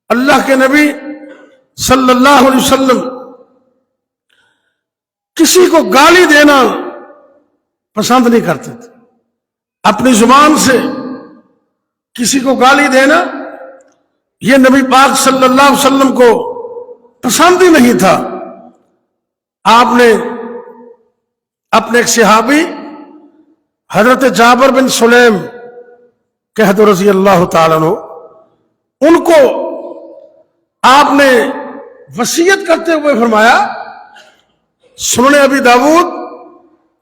اللہ کے نبی صلی اللہ علیہ وسلم کسی کو گالی دینا پسند نہیں کرتے تھے. اپنی زبان سے کسی کو گالی دینا یہ نبی پاک صلی اللہ علیہ وسلم کو پسند ہی نہیں تھا. آپ نے اپنے ایک صحابی حضرت جابر بن سلیم کہہ دو رضی اللہ تعالیٰ عنہ، ان کو آپ نے وصیت کرتے ہوئے فرمایا، سنن ابی داؤد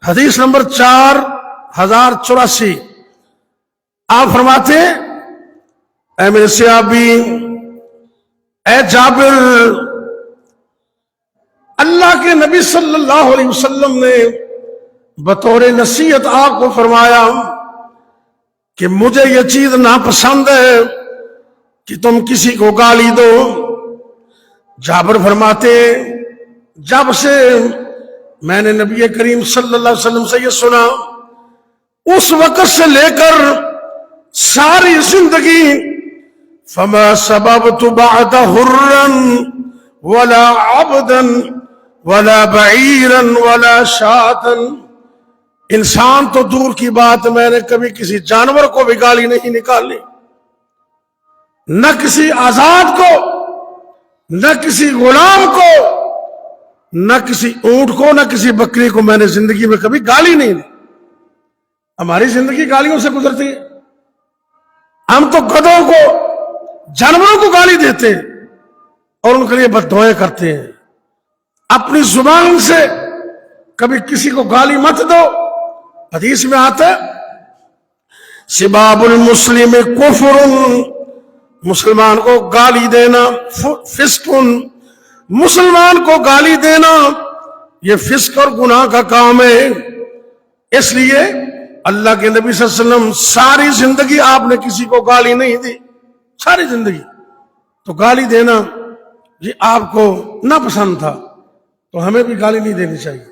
حدیث نمبر 4084، آپ فرماتے ہیں اے میرے صحابی، اے جابر، اللہ کے نبی صلی اللہ علیہ وسلم نے بطور نصیحت آپ کو فرمایا کہ مجھے یہ چیز ناپسند ہے کہ تم کسی کو گالی دو. جابر فرماتے جب سے میں نے نبی کریم صلی اللہ علیہ وسلم سے یہ سنا، اس وقت سے لے کر ساری زندگی فما سببت بعد حرا ولا عبدا ولا بعیرا ولا شاتا، انسان تو دور کی بات، میں نے کبھی کسی جانور کو بھی گالی نہیں نکالی، نہ کسی آزاد کو، نہ کسی غلام کو، نہ کسی اونٹ کو، نہ کسی بکری کو میں نے زندگی میں کبھی گالی نہیں دی. ہماری زندگی گالیوں سے گزرتی ہے. ہم تو گدھوں کو، جانوروں کو گالی دیتے ہیں اور ان کے لیے بد دعائیں کرتے ہیں. اپنی زبان سے کبھی کسی کو گالی مت دو. حدیث میں آتا ہے سباب المسلم کفر، مسلمان کو گالی دینا فسق، مسلمان کو گالی دینا یہ فسق اور گناہ کا کام ہے. اس لیے اللہ کے نبی صلی اللہ علیہ وسلم ساری زندگی آپ نے کسی کو گالی نہیں دی، ساری زندگی. تو گالی دینا یہ آپ کو ناپسند تھا، تو ہمیں بھی گالی نہیں دینی چاہیے.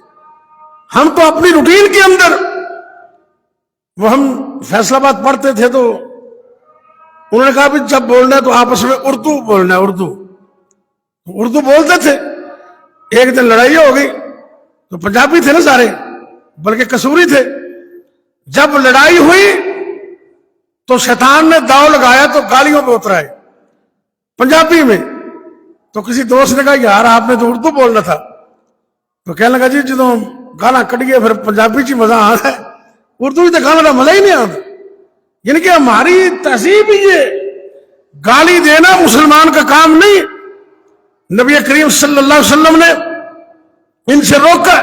ہم تو اپنی روٹین کے اندر، وہ ہم فیصل آباد پڑھتے تھے تو انہوں نے کہا بھی جب بولنا ہے تو آپس میں اردو بولنا ہے. اردو بولتے تھے. ایک دن لڑائی ہو گئی تو پنجابی تھے نا سارے، بلکہ کسوری تھے. جب لڑائی ہوئی تو شیطان نے داؤ لگایا تو گالیوں پہ اترائے پنجابی میں. تو کسی دوست نے کہا یار آپ نے تو اردو بولنا تھا. تو کہنے لگا جی جدو گالا کٹیے پھر پنجابی چ مزہ آ رہا ہے، اردو تو گانا کا مزہ ہی نہیں آتا. یعنی کہ ہماری تہذیب یہ گالی دینا مسلمان کا کام نہیں. نبی کریم صلی اللہ علیہ وسلم نے ان سے روکا.